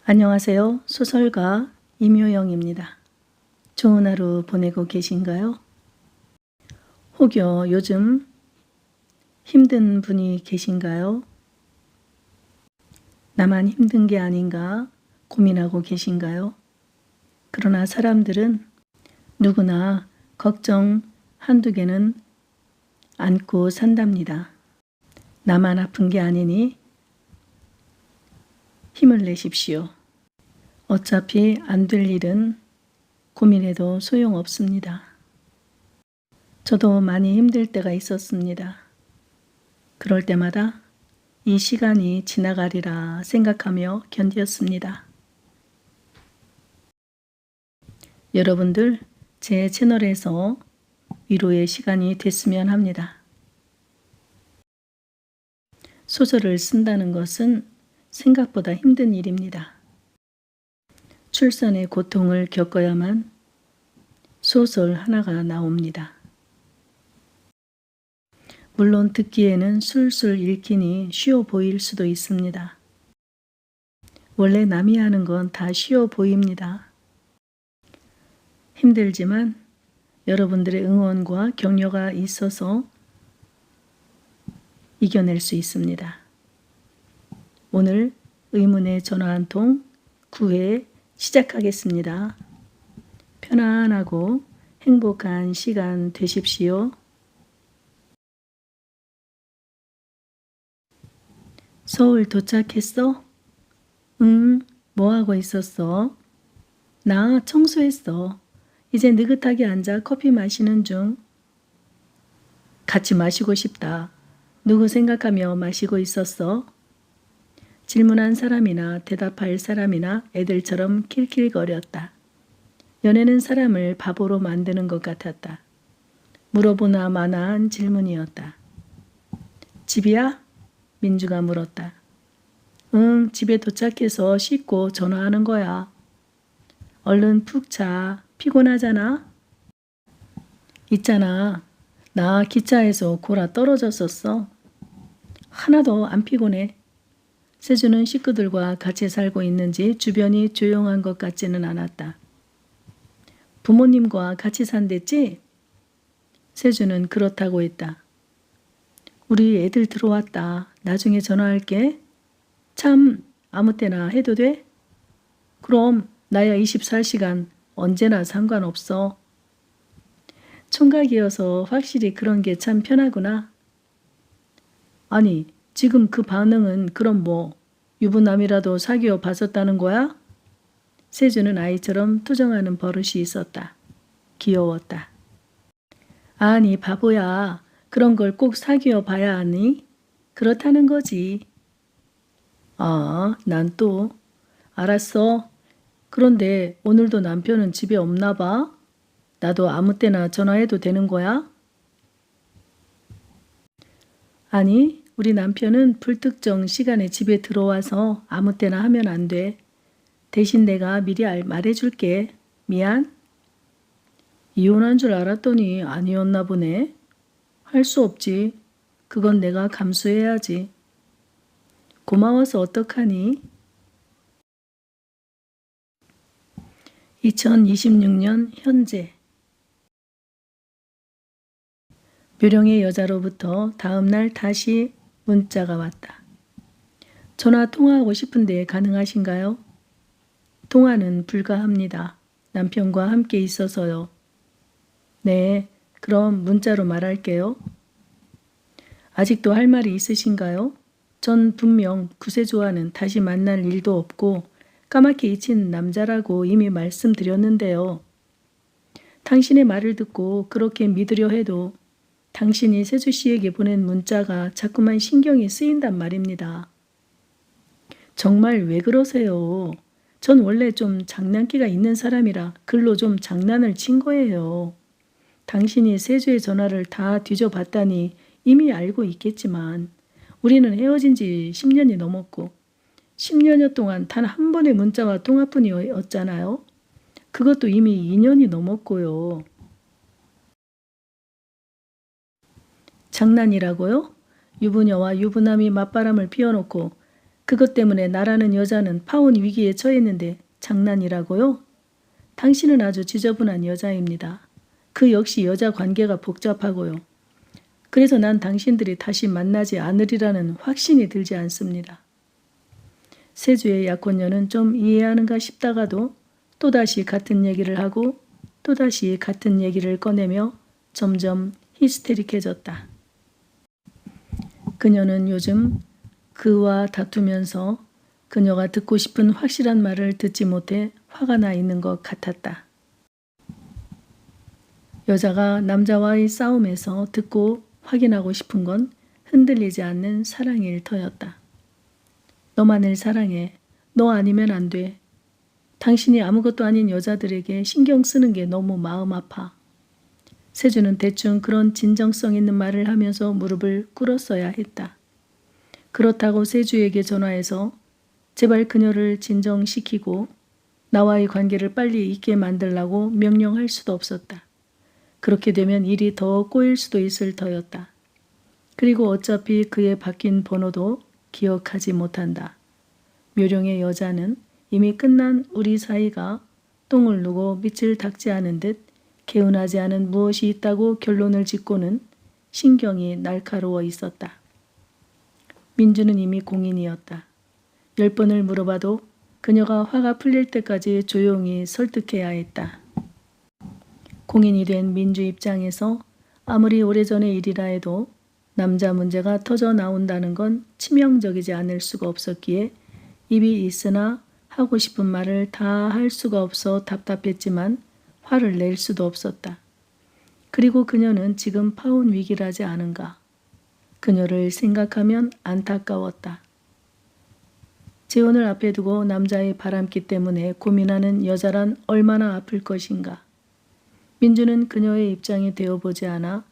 안녕하세요. 소설가 임효영입니다. 좋은 하루 보내고 계신가요? 혹여 요즘 힘든 분이 계신가요? 나만 힘든 게 아닌가 고민하고 계신가요? 그러나 사람들은 누구나 걱정 한두 개는 안고 산답니다. 나만 아픈 게 아니니 힘을 내십시오. 어차피 안 될 일은 고민해도 소용없습니다. 저도 많이 힘들 때가 있었습니다. 그럴 때마다 이 시간이 지나가리라 생각하며 견디었습니다. 여러분들 제 채널에서 위로의 시간이 됐으면 합니다. 소설을 쓴다는 것은 생각보다 힘든 일입니다. 출산의 고통을 겪어야만 소설 하나가 나옵니다. 물론 듣기에는 술술 읽히니 쉬워 보일 수도 있습니다. 원래 남이 하는 건 다 쉬워 보입니다. 힘들지만 여러분들의 응원과 격려가 있어서 이겨낼 수 있습니다. 오늘 의문의 전화 한 통 9회 시작하겠습니다. 편안하고 행복한 시간 되십시오. 서울 도착했어? 응, 뭐 하고 있었어? 나 청소했어. 이제 느긋하게 앉아 커피 마시는 중. 같이 마시고 싶다. 누구 생각하며 마시고 있었어? 질문한 사람이나 대답할 사람이나 애들처럼 킬킬거렸다. 연애는 사람을 바보로 만드는 것 같았다. 물어보나 마나한 질문이었다. 집이야? 민주가 물었다. 응, 집에 도착해서 씻고 전화하는 거야. 얼른 푹 자. 피곤하잖아? 있잖아. 나 기차에서 골아 떨어졌었어. 하나도 안 피곤해. 세주는 식구들과 같이 살고 있는지 주변이 조용한 것 같지는 않았다. 부모님과 같이 산댔지? 세주는 그렇다고 했다. 우리 애들 들어왔다. 나중에 전화할게. 참, 아무 때나 해도 돼? 그럼 나야 24시간 언제나 상관없어. 총각이어서 확실히 그런 게 참 편하구나. 아니, 지금 그 반응은 그럼 뭐 유부남이라도 사귀어 봤었다는 거야? 세주는 아이처럼 투정하는 버릇이 있었다. 귀여웠다. 아니 바보야. 그런 걸 꼭 사귀어 봐야 하니? 그렇다는 거지. 아, 난 또. 알았어. 그런데 오늘도 남편은 집에 없나 봐? 나도 아무 때나 전화해도 되는 거야? 아니, 우리 남편은 불특정 시간에 집에 들어와서 아무 때나 하면 안 돼. 대신 내가 미리 말해줄게. 미안. 이혼한 줄 알았더니 아니었나 보네. 할 수 없지. 그건 내가 감수해야지. 고마워서 어떡하니? 2026년 현재. 묘령의 여자로부터 다음날 다시 문자가 왔다. 전화 통화하고 싶은데 가능하신가요? 통화는 불가합니다. 남편과 함께 있어서요. 네, 그럼 문자로 말할게요. 아직도 할 말이 있으신가요? 전 분명 구세주와는 다시 만날 일도 없고 까맣게 잊힌 남자라고 이미 말씀드렸는데요. 당신의 말을 듣고 그렇게 믿으려 해도 당신이 세주 씨에게 보낸 문자가 자꾸만 신경이 쓰인단 말입니다. 정말 왜 그러세요? 전 원래 좀 장난기가 있는 사람이라 글로 좀 장난을 친 거예요. 당신이 세주의 전화를 다 뒤져봤다니 이미 알고 있겠지만 우리는 헤어진 지 10년이 넘었고 10년여 동안 단 한 번의 문자와 통화뿐이었잖아요. 그것도 이미 2년이 넘었고요. 장난이라고요? 유부녀와 유부남이 맞바람을 피워놓고 그것 때문에 나라는 여자는 파혼 위기에 처했는데 장난이라고요? 당신은 아주 지저분한 여자입니다. 그 역시 여자 관계가 복잡하고요. 그래서 난 당신들이 다시 만나지 않으리라는 확신이 들지 않습니다. 세주의 약혼녀는 좀 이해하는가 싶다가도 또다시 같은 얘기를 하고 또다시 같은 얘기를 꺼내며 점점 히스테릭해졌다. 그녀는 요즘 그와 다투면서 그녀가 듣고 싶은 확실한 말을 듣지 못해 화가 나 있는 것 같았다. 여자가 남자와의 싸움에서 듣고 확인하고 싶은 건 흔들리지 않는 사랑일 터였다. 너만을 사랑해. 너 아니면 안 돼. 당신이 아무것도 아닌 여자들에게 신경 쓰는 게 너무 마음 아파. 세주는 대충 그런 진정성 있는 말을 하면서 무릎을 꿇었어야 했다. 그렇다고 세주에게 전화해서 제발 그녀를 진정시키고 나와의 관계를 빨리 잊게 만들라고 명령할 수도 없었다. 그렇게 되면 일이 더 꼬일 수도 있을 터였다. 그리고 어차피 그의 바뀐 번호도 기억하지 못한다. 묘령의 여자는 이미 끝난 우리 사이가 똥을 누고 밑을 닦지 않은 듯 개운하지 않은 무엇이 있다고 결론을 짓고는 신경이 날카로워 있었다. 민주는 이미 공인이었다. 10번을 물어봐도 그녀가 화가 풀릴 때까지 조용히 설득해야 했다. 공인이 된 민주 입장에서 아무리 오래전의 일이라 해도 남자 문제가 터져 나온다는 건 치명적이지 않을 수가 없었기에 입이 있으나 하고 싶은 말을 다 할 수가 없어 답답했지만 화를 낼 수도 없었다. 그리고 그녀는 지금 파혼 위기라지 않은가. 그녀를 생각하면 안타까웠다. 재혼을 앞에 두고 남자의 바람기 때문에 고민하는 여자란 얼마나 아플 것인가. 민주는 그녀의 입장이 되어보지 않아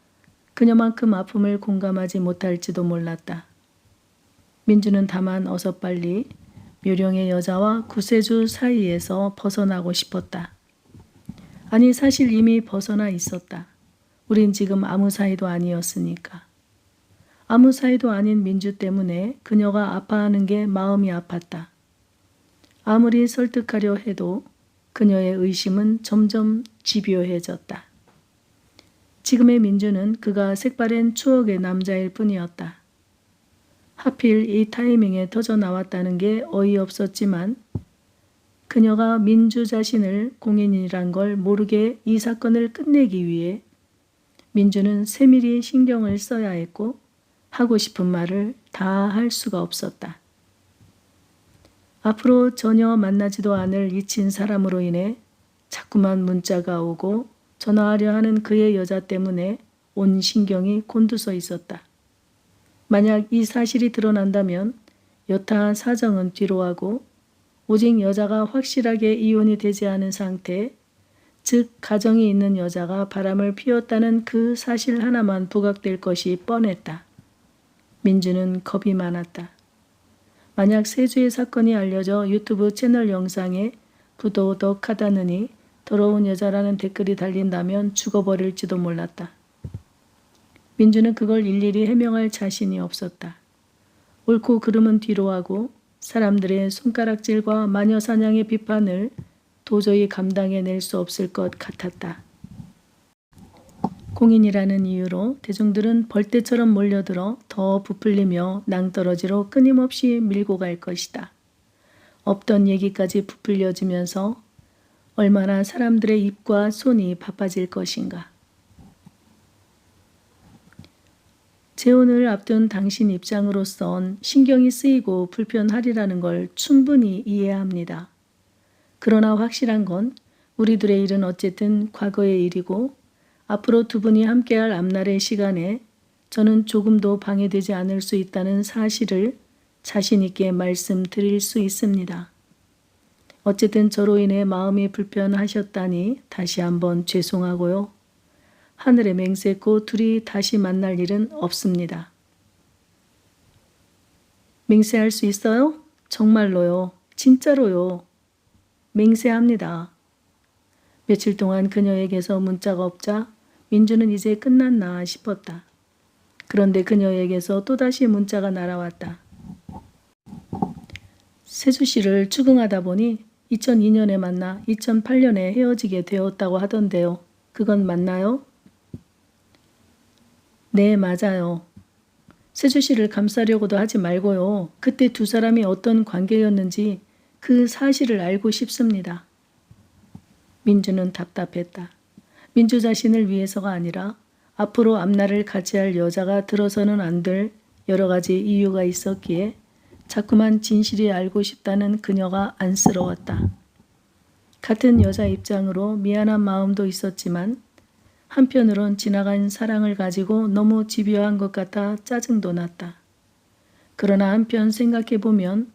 그녀만큼 아픔을 공감하지 못할지도 몰랐다. 민주는 다만 어서 빨리 묘령의 여자와 구세주 사이에서 벗어나고 싶었다. 아니 사실 이미 벗어나 있었다. 우린 지금 아무 사이도 아니었으니까. 아무 사이도 아닌 민주 때문에 그녀가 아파하는 게 마음이 아팠다. 아무리 설득하려 해도 그녀의 의심은 점점 집요해졌다. 지금의 민주는 그가 색바랜 추억의 남자일 뿐이었다. 하필 이 타이밍에 터져 나왔다는 게 어이없었지만 그녀가 민주 자신을 공인이란 걸 모르게 이 사건을 끝내기 위해 민주는 세밀히 신경을 써야 했고 하고 싶은 말을 다 할 수가 없었다. 앞으로 전혀 만나지도 않을 잊힌 사람으로 인해 자꾸만 문자가 오고 전화하려 하는 그의 여자 때문에 온 신경이 곤두서 있었다. 만약 이 사실이 드러난다면 여타 사정은 뒤로하고 오직 여자가 확실하게 이혼이 되지 않은 상태, 즉 가정이 있는 여자가 바람을 피웠다는 그 사실 하나만 부각될 것이 뻔했다. 민주는 겁이 많았다. 만약 세주의 사건이 알려져 유튜브 채널 영상에 부도덕하다느니 더러운 여자라는 댓글이 달린다면 죽어버릴지도 몰랐다. 민주는 그걸 일일이 해명할 자신이 없었다. 옳고 그름은 뒤로하고 사람들의 손가락질과 마녀사냥의 비판을 도저히 감당해낼 수 없을 것 같았다. 공인이라는 이유로 대중들은 벌떼처럼 몰려들어 더 부풀리며 낭떠러지로 끊임없이 밀고 갈 것이다. 없던 얘기까지 부풀려지면서 얼마나 사람들의 입과 손이 바빠질 것인가. 재혼을 앞둔 당신 입장으로선 신경이 쓰이고 불편하리라는 걸 충분히 이해합니다. 그러나 확실한 건 우리들의 일은 어쨌든 과거의 일이고 앞으로 두 분이 함께할 앞날의 시간에 저는 조금도 방해되지 않을 수 있다는 사실을 자신 있게 말씀드릴 수 있습니다. 어쨌든 저로 인해 마음이 불편하셨다니 다시 한번 죄송하고요. 하늘에 맹세코 둘이 다시 만날 일은 없습니다. 맹세할 수 있어요? 정말로요. 진짜로요. 맹세합니다. 며칠 동안 그녀에게서 문자가 없자 민주는 이제 끝났나 싶었다. 그런데 그녀에게서 또다시 문자가 날아왔다. 세주 씨를 추궁하다 보니 2002년에 만나 2008년에 헤어지게 되었다고 하던데요. 그건 맞나요? 네, 맞아요. 세주 씨를 감싸려고도 하지 말고요. 그때 두 사람이 어떤 관계였는지 그 사실을 알고 싶습니다. 민주는 답답했다. 민주 자신을 위해서가 아니라 앞으로 앞날을 같이 할 여자가 들어서는 안 될 여러 가지 이유가 있었기에 자꾸만 진실이 알고 싶다는 그녀가 안쓰러웠다. 같은 여자 입장으로 미안한 마음도 있었지만 한편으론 지나간 사랑을 가지고 너무 집요한 것 같아 짜증도 났다. 그러나 한편 생각해보면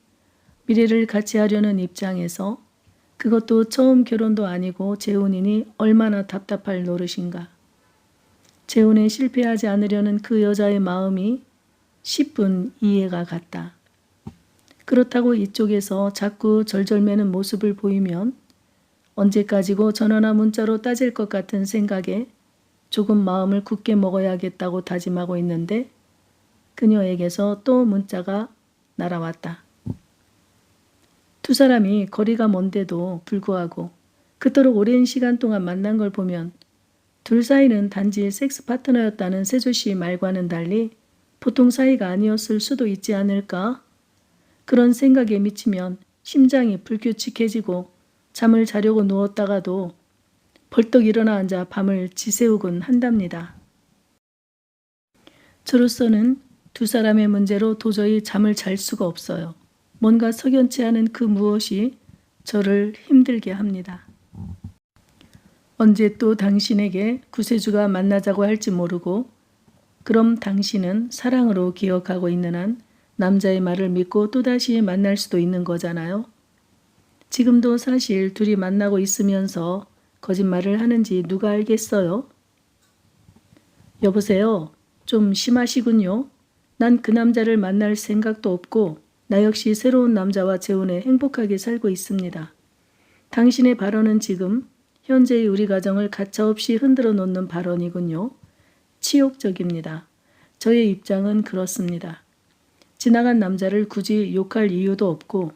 미래를 같이 하려는 입장에서 그것도 처음 결혼도 아니고 재혼이니 얼마나 답답할 노릇인가. 재혼에 실패하지 않으려는 그 여자의 마음이 10분 이해가 갔다. 그렇다고 이쪽에서 자꾸 절절매는 모습을 보이면 언제까지고 전화나 문자로 따질 것 같은 생각에 조금 마음을 굳게 먹어야겠다고 다짐하고 있는데 그녀에게서 또 문자가 날아왔다. 두 사람이 거리가 먼데도 불구하고 그토록 오랜 시간 동안 만난 걸 보면 둘 사이는 단지 섹스 파트너였다는 세조 씨 말과는 달리 보통 사이가 아니었을 수도 있지 않을까? 그런 생각에 미치면 심장이 불규칙해지고 잠을 자려고 누웠다가도 벌떡 일어나 앉아 밤을 지새우곤 한답니다. 저로서는 두 사람의 문제로 도저히 잠을 잘 수가 없어요. 뭔가 석연치 않은 그 무엇이 저를 힘들게 합니다. 언제 또 당신에게 구세주가 만나자고 할지 모르고 그럼 당신은 사랑으로 기억하고 있는 한 남자의 말을 믿고 또다시 만날 수도 있는 거잖아요. 지금도 사실 둘이 만나고 있으면서 거짓말을 하는지 누가 알겠어요? 여보세요. 좀 심하시군요. 난 그 남자를 만날 생각도 없고 나 역시 새로운 남자와 재혼해 행복하게 살고 있습니다. 당신의 발언은 지금 현재의 우리 가정을 가차없이 흔들어 놓는 발언이군요. 치욕적입니다. 저의 입장은 그렇습니다. 지나간 남자를 굳이 욕할 이유도 없고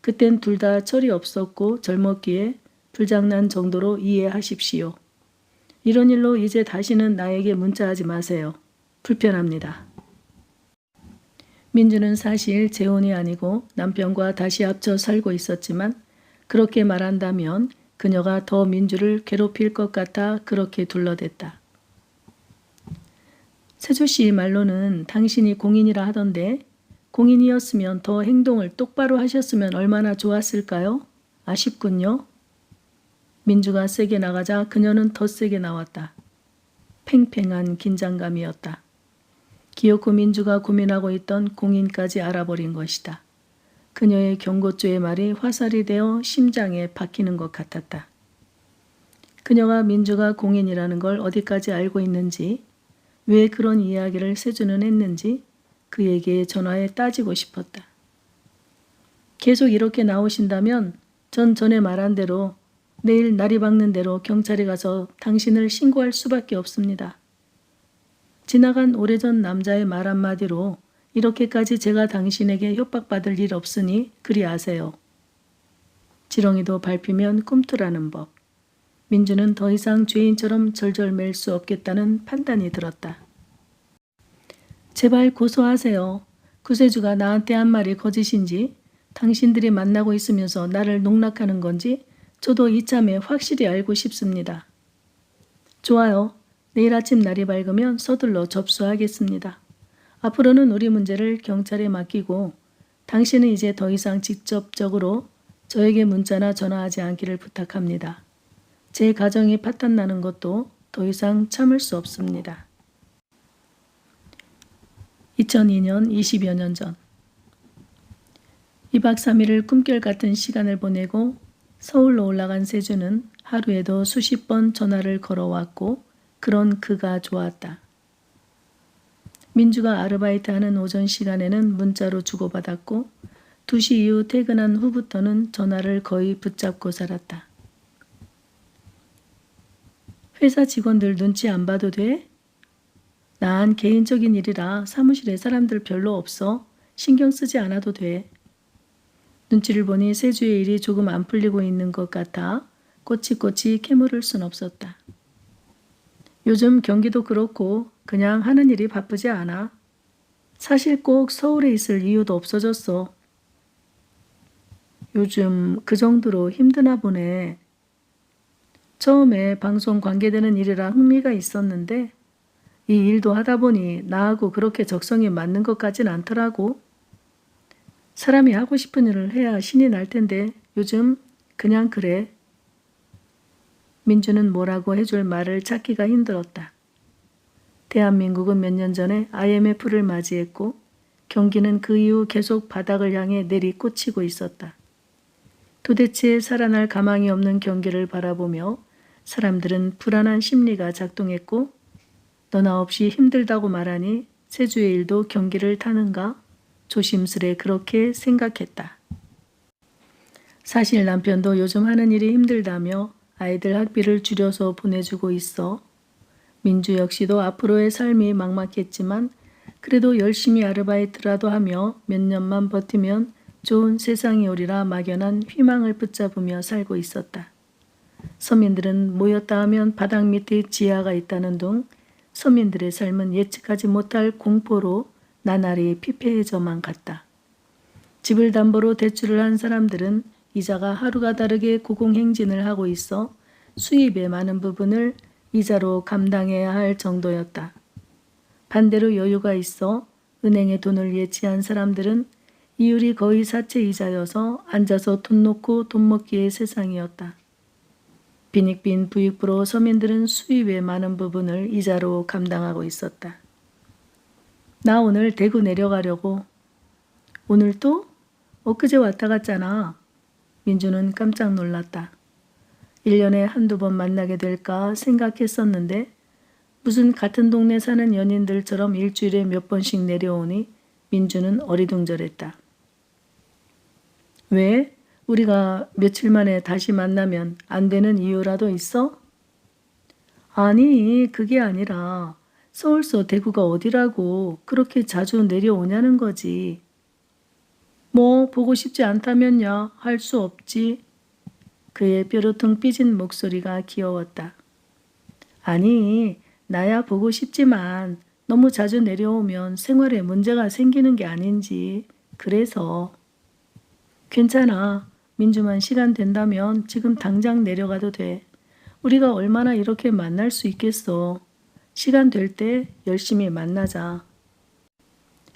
그땐 둘 다 철이 없었고 젊었기에 불장난 정도로 이해하십시오. 이런 일로 이제 다시는 나에게 문자하지 마세요. 불편합니다. 민주는 사실 재혼이 아니고 남편과 다시 합쳐 살고 있었지만 그렇게 말한다면 그녀가 더 민주를 괴롭힐 것 같아 그렇게 둘러댔다. 세조 씨 말로는 당신이 공인이라 하던데 공인이었으면 더 행동을 똑바로 하셨으면 얼마나 좋았을까요? 아쉽군요. 민주가 세게 나가자 그녀는 더 세게 나왔다. 팽팽한 긴장감이었다. 기어코 민주가 고민하고 있던 공인까지 알아버린 것이다. 그녀의 경고조의 말이 화살이 되어 심장에 박히는 것 같았다. 그녀가 민주가 공인이라는 걸 어디까지 알고 있는지, 왜 그런 이야기를 세주는 했는지 그에게 전화해 따지고 싶었다. 계속 이렇게 나오신다면 전 전에 말한 대로 내일 날이 밝는 대로 경찰에 가서 당신을 신고할 수밖에 없습니다. 지나간 오래전 남자의 말 한마디로 이렇게까지 제가 당신에게 협박받을 일 없으니 그리 아세요. 지렁이도 밟히면 꿈틀하는 법. 민주는 더 이상 죄인처럼 절절맬 수 없겠다는 판단이 들었다. 제발 고소하세요. 구세주가 나한테 한 말이 거짓인지 당신들이 만나고 있으면서 나를 농락하는 건지 저도 이참에 확실히 알고 싶습니다. 좋아요. 내일 아침 날이 밝으면 서둘러 접수하겠습니다. 앞으로는 우리 문제를 경찰에 맡기고 당신은 이제 더 이상 직접적으로 저에게 문자나 전화하지 않기를 부탁합니다. 제 가정이 파탄나는 것도 더 이상 참을 수 없습니다. 2002년 20여 년 전 2박 3일을 꿈결 같은 시간을 보내고 서울로 올라간 세주는 하루에도 수십 번 전화를 걸어왔고 그런 그가 좋았다. 민주가 아르바이트하는 오전 시간에는 문자로 주고받았고 2시 이후 퇴근한 후부터는 전화를 거의 붙잡고 살았다. 회사 직원들 눈치 안 봐도 돼? 난 개인적인 일이라 사무실에 사람들 별로 없어. 신경 쓰지 않아도 돼. 눈치를 보니 세주의 일이 조금 안 풀리고 있는 것 같아 꼬치꼬치 캐물을 순 없었다. 요즘 경기도 그렇고 그냥 하는 일이 바쁘지 않아. 사실 꼭 서울에 있을 이유도 없어졌어. 요즘 그 정도로 힘드나 보네. 처음에 방송 관계되는 일이라 흥미가 있었는데 이 일도 하다 보니 나하고 그렇게 적성이 맞는 것 같진 않더라고. 사람이 하고 싶은 일을 해야 신이 날 텐데 요즘 그냥 그래. 민주는 뭐라고 해줄 말을 찾기가 힘들었다. 대한민국은 몇 년 전에 IMF를 맞이했고 경기는 그 이후 계속 바닥을 향해 내리꽂히고 있었다. 도대체 살아날 가망이 없는 경기를 바라보며 사람들은 불안한 심리가 작동했고 너나 없이 힘들다고 말하니 세주의 일도 경기를 타는가 조심스레 그렇게 생각했다. 사실 남편도 요즘 하는 일이 힘들다며 아이들 학비를 줄여서 보내주고 있어. 민주 역시도 앞으로의 삶이 막막했지만 그래도 열심히 아르바이트라도 하며 몇 년만 버티면 좋은 세상이 오리라 막연한 희망을 붙잡으며 살고 있었다. 서민들은 모였다 하면 바닥 밑에 지하가 있다는 둥 서민들의 삶은 예측하지 못할 공포로 나날이 피폐해져만 갔다. 집을 담보로 대출을 한 사람들은 이자가 하루가 다르게 고공행진을 하고 있어 수입의 많은 부분을 이자로 감당해야 할 정도였다. 반대로 여유가 있어 은행에 돈을 예치한 사람들은 이율이 거의 사채 이자여서 앉아서 돈 놓고 돈 먹기의 세상이었다. 빈익빈 부익부로 서민들은 수입의 많은 부분을 이자로 감당하고 있었다. 나 오늘 대구 내려가려고. 오늘 또? 엊그제 왔다 갔잖아. 민주는 깜짝 놀랐다. 1년에 한두 번 만나게 될까 생각했었는데 무슨 같은 동네 사는 연인들처럼 일주일에 몇 번씩 내려오니 민주는 어리둥절했다. 왜? 우리가 며칠 만에 다시 만나면 안 되는 이유라도 있어? 아니, 그게 아니라 서울서 대구가 어디라고 그렇게 자주 내려오냐는 거지. 뭐 보고 싶지 않다면야 할 수 없지. 그의 뾰루퉁 삐진 목소리가 귀여웠다. 아니, 나야 보고 싶지만 너무 자주 내려오면 생활에 문제가 생기는 게 아닌지. 그래서. 괜찮아. 민주만 시간 된다면 지금 당장 내려가도 돼. 우리가 얼마나 이렇게 만날 수 있겠어. 시간 될 때 열심히 만나자.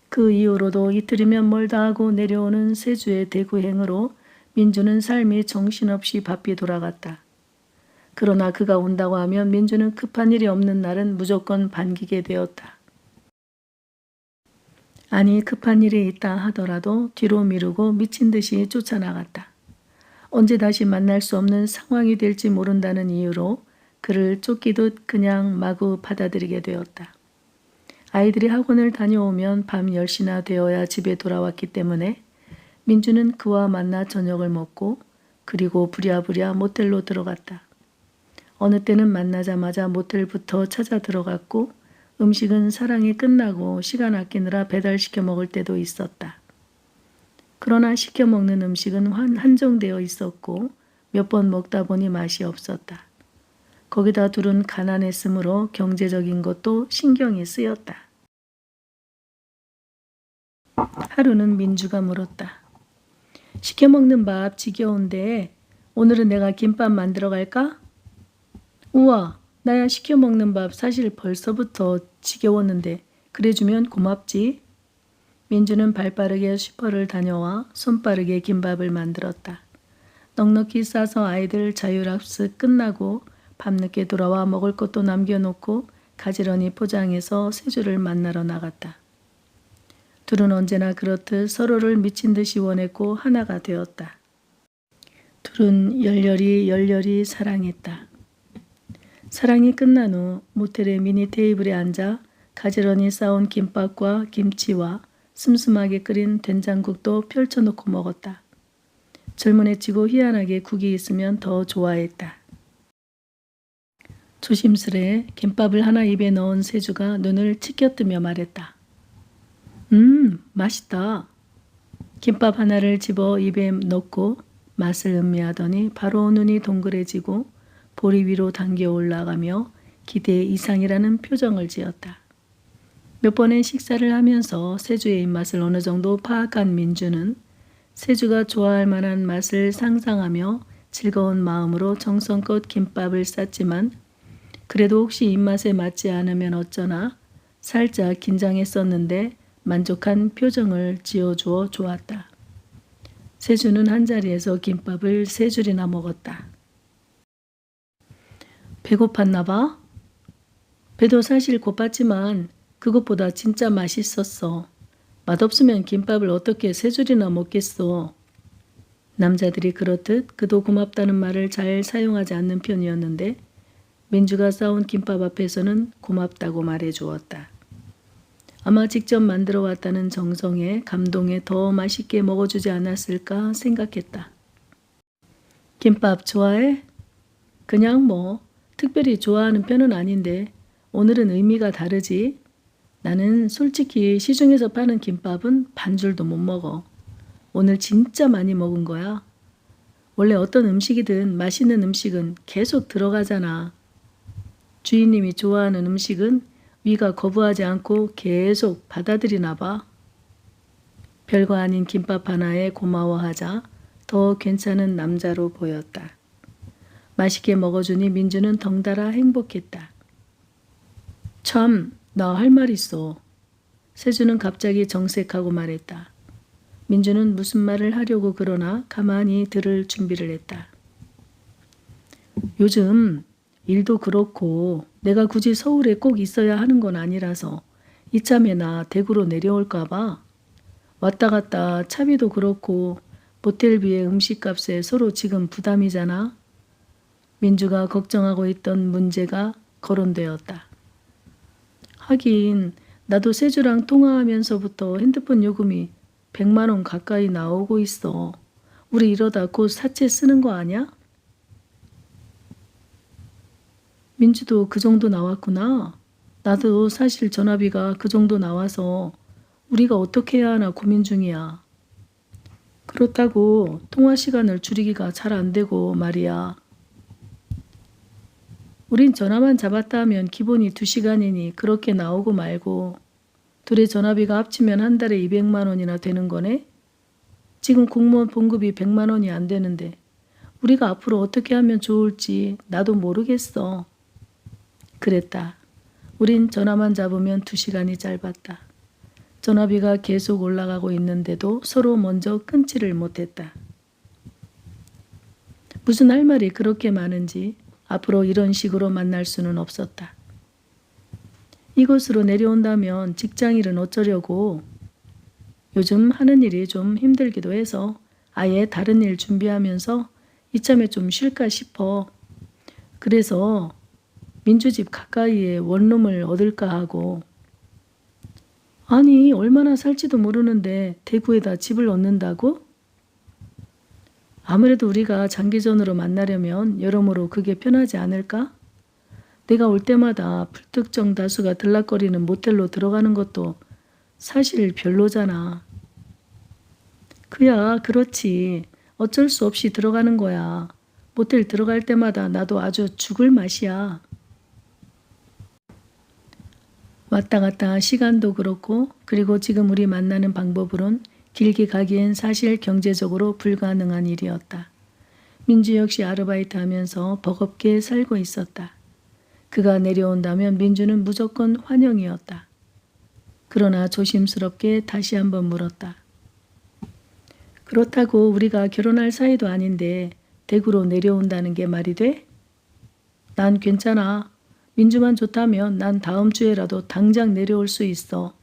그 이후로도 이틀이면 멀다 하고 내려오는 세주의 대구행으로 민주는 삶이 정신없이 바삐 돌아갔다. 그러나 그가 온다고 하면 민주는 급한 일이 없는 날은 무조건 반기게 되었다. 아니 급한 일이 있다 하더라도 뒤로 미루고 미친 듯이 쫓아나갔다. 언제 다시 만날 수 없는 상황이 될지 모른다는 이유로 그를 쫓기듯 그냥 마구 받아들이게 되었다. 아이들이 학원을 다녀오면 밤 10시나 되어야 집에 돌아왔기 때문에 민주는 그와 만나 저녁을 먹고 그리고 부랴부랴 모텔로 들어갔다. 어느 때는 만나자마자 모텔부터 찾아 들어갔고 음식은 사랑이 끝나고 시간 아끼느라 배달시켜 먹을 때도 있었다. 그러나 시켜 먹는 음식은 한정되어 있었고 몇 번 먹다 보니 맛이 없었다. 거기다 둘은 가난했으므로 경제적인 것도 신경이 쓰였다. 하루는 민주가 물었다. 시켜 먹는 밥 지겨운데 오늘은 내가 김밥 만들어 갈까? 우와, 나야 시켜 먹는 밥 사실 벌써부터 지겨웠는데 그래주면 고맙지. 민주는 발빠르게 슈퍼를 다녀와 손빠르게 김밥을 만들었다. 넉넉히 싸서 아이들 자율학습 끝나고 밤늦게 돌아와 먹을 것도 남겨놓고 가지런히 포장해서 세주를 만나러 나갔다. 둘은 언제나 그렇듯 서로를 미친 듯이 원했고 하나가 되었다. 둘은 열렬히 사랑했다. 사랑이 끝난 후 모텔의 미니 테이블에 앉아 가지런히 싸온 김밥과 김치와 슴슴하게 끓인 된장국도 펼쳐놓고 먹었다. 젊은해지고 희한하게 국이 있으면 더 좋아했다. 조심스레 김밥을 하나 입에 넣은 세주가 눈을 치켜뜨며 말했다. 맛있다. 김밥 하나를 집어 입에 넣고 맛을 음미하더니 바로 눈이 동그래지고 보리 위로 당겨 올라가며 기대 이상이라는 표정을 지었다. 몇 번의 식사를 하면서 세주의 입맛을 어느 정도 파악한 민주는 세주가 좋아할 만한 맛을 상상하며 즐거운 마음으로 정성껏 김밥을 쌌지만 그래도 혹시 입맛에 맞지 않으면 어쩌나 살짝 긴장했었는데 만족한 표정을 지어주어 좋았다. 세주는 한자리에서 김밥을 3줄이나 먹었다. 배고팠나 봐? 배도 사실 고팠지만 그것보다 진짜 맛있었어. 맛없으면 김밥을 어떻게 3줄이나 먹겠어. 남자들이 그렇듯 그도 고맙다는 말을 잘 사용하지 않는 편이었는데 민주가 싸온 김밥 앞에서는 고맙다고 말해주었다. 아마 직접 만들어 왔다는 정성에 감동에 더 맛있게 먹어주지 않았을까 생각했다. 김밥 좋아해? 그냥 뭐 특별히 좋아하는 편은 아닌데 오늘은 의미가 다르지. 나는 솔직히 시중에서 파는 김밥은 반줄도 못 먹어. 오늘 진짜 많이 먹은 거야. 원래 어떤 음식이든 맛있는 음식은 계속 들어가잖아. 주인님이 좋아하는 음식은 위가 거부하지 않고 계속 받아들이나 봐. 별거 아닌 김밥 하나에 고마워하자 더 괜찮은 남자로 보였다. 맛있게 먹어주니 민주는 덩달아 행복했다. 참, 나 할 말 있어. 세주는 갑자기 정색하고 말했다. 민주는 무슨 말을 하려고 그러나 가만히 들을 준비를 했다. 요즘 일도 그렇고 내가 굳이 서울에 꼭 있어야 하는 건 아니라서 이참에 나 대구로 내려올까 봐. 왔다 갔다 차비도 그렇고 모텔비에 음식값에 서로 지금 부담이잖아. 민주가 걱정하고 있던 문제가 거론되었다. 하긴 나도 세주랑 통화하면서부터 핸드폰 요금이 100만 원 가까이 나오고 있어. 우리 이러다 곧 사채 쓰는 거 아니야? 민주도 그 정도 나왔구나. 나도 사실 전화비가 그 정도 나와서 우리가 어떻게 해야 하나 고민 중이야. 그렇다고 통화 시간을 줄이기가 잘 안 되고 말이야. 우린 전화만 잡았다 하면 기본이 2시간이니 그렇게 나오고 말고 둘의 전화비가 합치면 한 달에 200만 원이나 되는 거네? 지금 공무원 봉급이 100만 원이 안 되는데 우리가 앞으로 어떻게 하면 좋을지 나도 모르겠어. 그랬다. 우린 전화만 잡으면 2시간이 짧았다. 전화비가 계속 올라가고 있는데도 서로 먼저 끊지를 못했다. 무슨 할 말이 그렇게 많은지 앞으로 이런 식으로 만날 수는 없었다. 이곳으로 내려온다면 직장일은 어쩌려고. 요즘 하는 일이 좀 힘들기도 해서 아예 다른 일 준비하면서 이참에 좀 쉴까 싶어. 그래서 민주집 가까이에 원룸을 얻을까 하고. 아니, 얼마나 살지도 모르는데 대구에다 집을 얻는다고? 아무래도 우리가 장기전으로 만나려면 여러모로 그게 편하지 않을까? 내가 올 때마다 불특정 다수가 들락거리는 모텔로 들어가는 것도 사실 별로잖아. 그야 그렇지. 어쩔 수 없이 들어가는 거야. 모텔 들어갈 때마다 나도 아주 죽을 맛이야. 왔다 갔다 시간도 그렇고 그리고 지금 우리 만나는 방법으론 길게 가기엔 사실 경제적으로 불가능한 일이었다. 민주 역시 아르바이트 하면서 버겁게 살고 있었다. 그가 내려온다면 민주는 무조건 환영이었다. 그러나 조심스럽게 다시 한번 물었다. 그렇다고 우리가 결혼할 사이도 아닌데 대구로 내려온다는 게 말이 돼? 난 괜찮아. 민주만 좋다면 난 다음 주에라도 당장 내려올 수 있어.